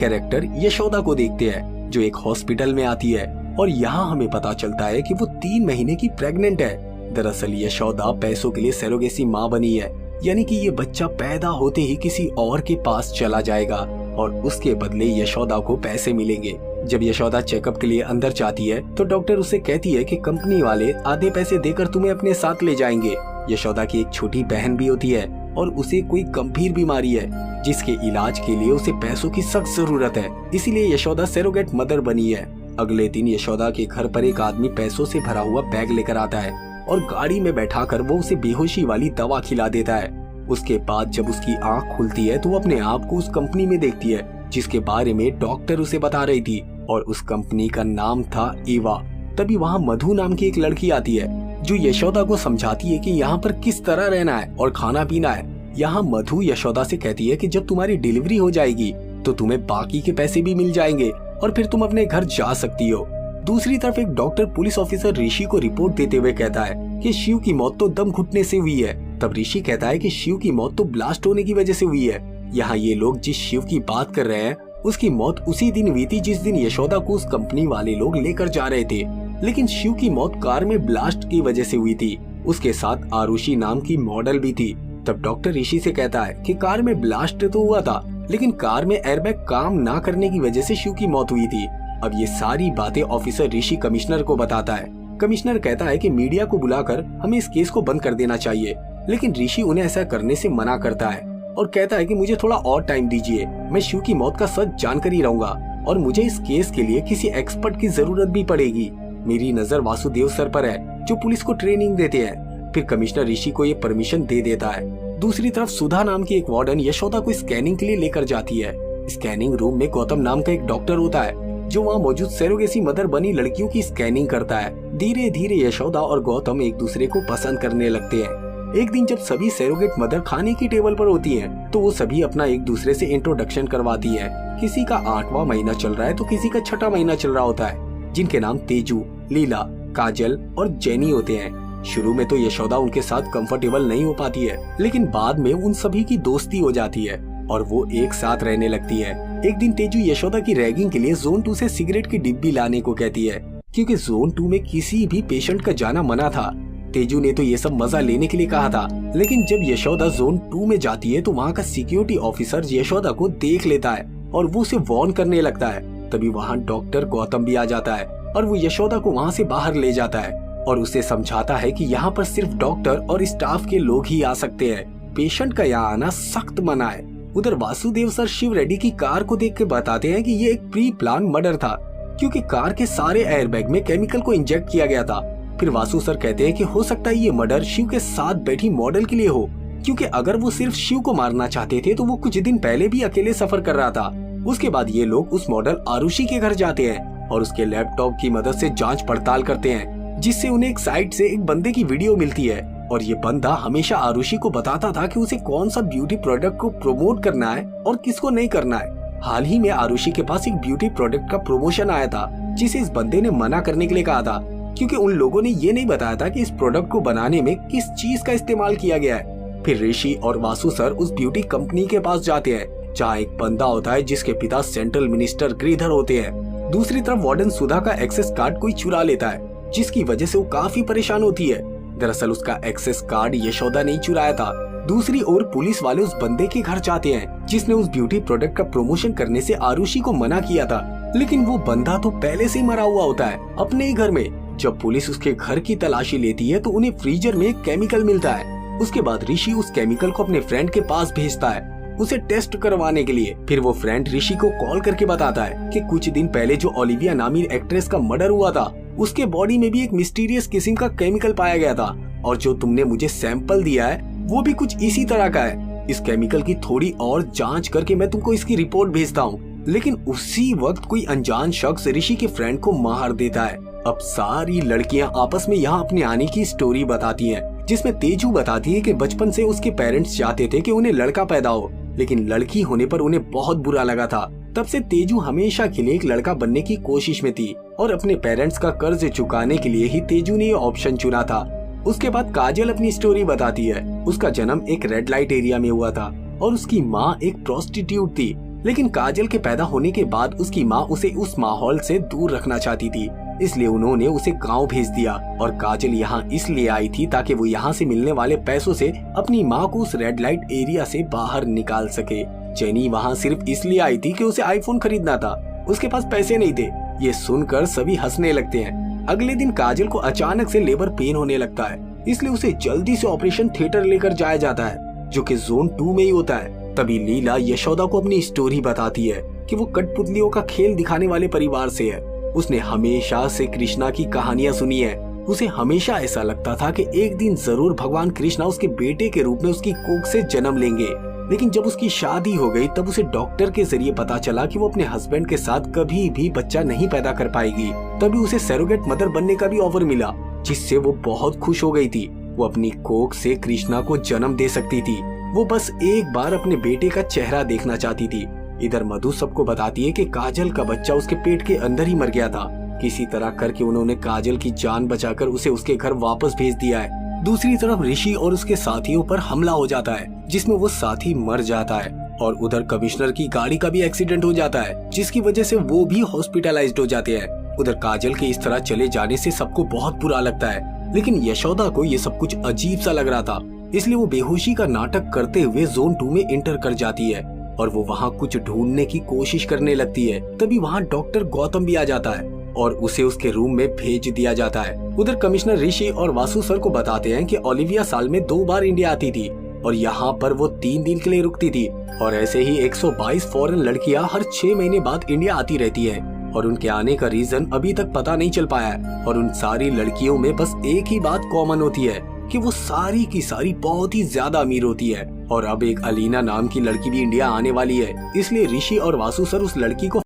Character Yashoda को देखते हैं जो एक हॉस्पिटल में आती है और यहाँ हमें पता चलता है कि वो 3 महीने की प्रेग्नेंट है। दरअसल यशोदा पैसों के लिए सरोगेसी माँ बनी है, यानी कि ये बच्चा पैदा होते ही किसी और के पास चला जाएगा और उसके बदले यशोदा को पैसे मिलेंगे। जब यशोदा चेकअप के लिए अंदर जाती है तो डॉक्टर उसे कहती है कि कंपनी वाले आधे पैसे देकर तुम्हें अपने साथ ले जाएंगे। यशोदा की एक छोटी बहन भी होती है और उसे कोई गंभीर बीमारी है जिसके इलाज के लिए उसे पैसों की सख्त जरूरत है, इसीलिए यशोदा सरोगेट मदर बनी है। अगले दिन यशोदा के घर पर एक आदमी पैसों से भरा हुआ बैग लेकर आता है और गाड़ी में बैठाकर वो उसे बेहोशी वाली दवा खिला देता है। उसके बाद जब उसकी आंख खुलती है तो वो अपने आप को उस कंपनी में देखती है जिसके बारे में डॉक्टर उसे बता रही थी और उस कंपनी का नाम था एवा। तभी वहाँ मधु नाम की एक लड़की आती है जो यशोदा को समझाती है कि यहाँ पर किस तरह रहना है और खाना पीना है। यहाँ मधु यशोदा से कहती है कि जब तुम्हारी डिलीवरी हो जाएगी तो तुम्हें बाकी के पैसे भी मिल जाएंगे और फिर तुम अपने घर जा सकती हो। दूसरी तरफ एक डॉक्टर पुलिस ऑफिसर ऋषि को रिपोर्ट देते हुए कहता है कि शिव की मौत तो दम घुटने से हुई है। तब ऋषि कहता है कि शिव की मौत तो ब्लास्ट होने की वजह से हुई है। यहाँ ये लोग जिस शिव की बात कर रहे हैं उसकी मौत उसी दिन हुई थी जिस दिन यशोदा को उस कंपनी वाले लोग लेकर जा रहे थे, लेकिन शिव की मौत कार में ब्लास्ट की वजह से हुई थी। उसके साथ आरुषि नाम की मॉडल भी थी। तब डॉक्टर ऋषि से कहता है कि कार में ब्लास्ट तो हुआ था लेकिन कार में एयरबैग काम ना करने की वजह से शिव की मौत हुई थी। अब ये सारी बातें ऑफिसर ऋषि कमिश्नर को बताता है। कमिश्नर कहता है कि मीडिया को बुलाकर हमें इस केस को बंद कर देना चाहिए, लेकिन ऋषि उन्हें ऐसा करने से मना करता है और कहता है कि मुझे थोड़ा और टाइम दीजिए, मैं शिव की मौत का सच जानकर ही रहूंगा और मुझे इस केस के लिए किसी एक्सपर्ट की जरूरत भी पड़ेगी। मेरी नजर वासुदेव सर पर है जो पुलिस को ट्रेनिंग देते हैं। फिर कमिश्नर ऋषि को ये परमिशन दे देता है। दूसरी तरफ सुधा नाम की एक वार्डन यशोदा को स्कैनिंग के लिए लेकर जाती है। स्कैनिंग रूम में गौतम नाम का एक डॉक्टर होता है जो वहाँ मौजूद सरोगेसी मदर बनी लड़कियों की स्कैनिंग करता है। धीरे धीरे यशोदा और गौतम एक दूसरे को पसंद करने लगते हैं। एक दिन जब सभी सरोगेट मदर खाने की टेबल पर होती हैं, तो वो सभी अपना एक दूसरे से इंट्रोडक्शन करवाती है। किसी का 8वां महीना चल रहा है तो किसी का 6ठा महीना चल रहा होता है, जिनके नाम तेजू, लीला, काजल और जेनी होते हैं। शुरू में तो यशोदा उनके साथ कंफर्टेबल नहीं हो पाती है, लेकिन बाद में उन सभी की दोस्ती हो जाती है और वो एक साथ रहने लगती है। एक दिन तेजू यशोदा की रैगिंग के लिए जोन 2 से सिगरेट की डिब्बी लाने को कहती है, क्योंकि जोन 2 में किसी भी पेशेंट का जाना मना था। तेजू ने तो ये सब मजा लेने के लिए कहा था, लेकिन जब यशोदा जोन 2 में जाती है तो वहाँ का सिक्योरिटी ऑफिसर यशोदा को देख लेता है और वो उसे वार्न करने लगता है। तभी वहाँ डॉक्टर गौतम भी आ जाता है और वो यशोदा को वहाँ से बाहर ले जाता है और उसे समझाता है कि यहाँ पर सिर्फ डॉक्टर और स्टाफ के लोग ही आ सकते हैं, पेशेंट का यहाँ आना सख्त मना है। उधर वासुदेव सर शिव रेड्डी की कार को देख के बताते हैं कि ये एक प्री प्लान मर्डर था, क्योंकि कार के सारे एयरबैग में केमिकल को इंजेक्ट किया गया था। फिर वासु सर कहते हैं कि हो सकता है ये मर्डर शिव के साथ बैठी मॉडल के लिए हो, क्योंकि अगर वो सिर्फ शिव को मारना चाहते थे तो वो कुछ दिन पहले भी अकेले सफर कर रहा था। उसके बाद ये लोग उस मॉडल आरुषि के घर जाते हैं और उसके लैपटॉप की मदद से जांच पड़ताल करते हैं, जिससे उन्हें एक साइट से एक बंदे की वीडियो मिलती है और ये बंदा हमेशा आरुषि को बताता था कि उसे कौन सा ब्यूटी प्रोडक्ट को प्रमोट करना है और किसको नहीं करना है। हाल ही में आरुषि के पास एक ब्यूटी प्रोडक्ट का प्रमोशन आया था जिसे इस बंदे ने मना करने के लिए कहा था, क्योंकि उन लोगों ने ये नहीं बताया था कि इस प्रोडक्ट को बनाने में किस चीज का इस्तेमाल किया गया है। फिर ऋषि और वासु सर उस ब्यूटी कंपनी के पास जाते हैं जहाँ एक बंदा होता है जिसके पिता सेंट्रल मिनिस्टर गिरिधर होते हैं। दूसरी तरफ वार्डन सुधा का एक्सेस कार्ड कोई चुरा लेता है, जिसकी वजह से वो काफी परेशान होती है। दरअसल उसका एक्सेस कार्ड यशोदा ने चुराया था। दूसरी ओर पुलिस वाले उस बंदे के घर जाते हैं जिसने उस ब्यूटी प्रोडक्ट का प्रमोशन करने से आरुषि को मना किया था, लेकिन वो बंदा तो पहले से ही मरा हुआ होता है अपने ही घर में। जब पुलिस उसके घर की तलाशी लेती है तो उन्हें फ्रीजर में एक केमिकल मिलता है। उसके बाद ऋषि उस केमिकल को अपने फ्रेंड के पास भेजता है उसे टेस्ट करवाने के लिए। फिर वो फ्रेंड ऋषि को कॉल करके बताता है कि कुछ दिन पहले जो ओलिविया नामी एक्ट्रेस का मर्डर हुआ था उसके बॉडी में भी एक मिस्टीरियस किस्म का केमिकल पाया गया था और जो तुमने मुझे सैंपल दिया है वो भी कुछ इसी तरह का है। इस केमिकल की थोड़ी और जांच करके मैं तुमको इसकी रिपोर्ट भेजता हूँ। लेकिन उसी वक्त कोई अनजान शख्स ऋषि के फ्रेंड को मार देता है। अब सारी लड़कियां आपस में यहाँ अपने आने की स्टोरी बताती हैं, जिसमें तेजू बताती है कि बचपन से उसके पेरेंट्स चाहते थे कि उन्हें लड़का पैदा हो, लेकिन लड़की होने पर उन्हें बहुत बुरा लगा था। तब से तेजू हमेशा के लिए एक लड़का बनने की कोशिश में थी और अपने पेरेंट्स का कर्ज चुकाने के लिए ही तेजू ने ये ऑप्शन चुना था। उसके बाद काजल अपनी स्टोरी बताती है। उसका जन्म एक रेड लाइट एरिया में हुआ था और उसकी माँ एक प्रोस्टिट्यूट थी। लेकिन काजल के पैदा होने के बाद उसकी माँ उसे उस माहौल से दूर रखना चाहती थी, इसलिए उन्होंने उसे गांव भेज दिया। और काजल यहाँ इसलिए आई थी ताकि वो यहाँ से मिलने वाले पैसों से अपनी माँ को उस रेड लाइट एरिया से बाहर निकाल सके। जेनी वहाँ सिर्फ इसलिए आई थी कि उसे आईफोन खरीदना था, उसके पास पैसे नहीं थे। ये सुनकर सभी हंसने लगते हैं। अगले दिन काजल को अचानक से लेबर पेन होने लगता है, इसलिए उसे जल्दी से ऑपरेशन थिएटर लेकर जाया जाता है, जो कि जोन 2 में ही होता है। तभी लीला यशोदा को अपनी स्टोरी बताती है कि वो कठपुतलियों का खेल दिखाने वाले परिवार से है। उसने हमेशा से कृष्णा की कहानियां सुनी है। उसे हमेशा ऐसा लगता था कि एक दिन जरूर भगवान कृष्णा उसके बेटे के रूप में उसकी कोख से जन्म लेंगे। लेकिन जब उसकी शादी हो गई तब उसे डॉक्टर के जरिए पता चला कि वो अपने हस्बैंड के साथ कभी भी बच्चा नहीं पैदा कर पाएगी। तभी उसे सरोगेट मदर बनने का भी ऑफर मिला, जिससे वो बहुत खुश हो गई थी। वो अपनी कोख से कृष्णा को जन्म दे सकती थी। वो बस एक बार अपने बेटे का चेहरा देखना चाहती थी। इधर मधु सबको बताती है कि काजल का बच्चा उसके पेट के अंदर ही मर गया था। किसी तरह करके उन्होंने काजल की जान बचाकर उसे उसके घर वापस भेज दिया है। दूसरी तरफ ऋषि और उसके साथियों पर हमला हो जाता है, जिसमें वो साथी मर जाता है। और उधर कमिश्नर की गाड़ी का भी एक्सीडेंट हो जाता है, जिसकी वजह से वो भी हॉस्पिटलाइज्ड हो जाते हैं। उधर काजल के इस तरह चले जाने से सबको बहुत बुरा लगता है, लेकिन यशोदा को ये सब कुछ अजीब सा लग रहा था, इसलिए वो बेहोशी का नाटक करते हुए जोन 2 में एंटर कर जाती है और वो वहाँ कुछ ढूंढने की कोशिश करने लगती है। तभी वहाँ डॉक्टर गौतम भी आ जाता है और उसे उसके रूम में भेज दिया जाता है। उधर कमिश्नर ऋषि और वासु सर को बताते हैं कि ओलिविया साल में 2 बार इंडिया आती थी और यहाँ पर वो 3 दिन के लिए रुकती थी, और ऐसे ही 122 फॉरेन लड़कियाँ हर 6 महीने बाद इंडिया आती रहती है और उनके आने का रीजन अभी तक पता नहीं चल पाया है। और उन सारी लड़कियों में बस एक ही बात कॉमन होती है कि वो सारी की सारी बहुत ही ज्यादा अमीर होती है। और अब एक अलीना नाम की लड़की भी इंडिया आने वाली है, इसलिए ऋषि और वासु सर उस लड़की को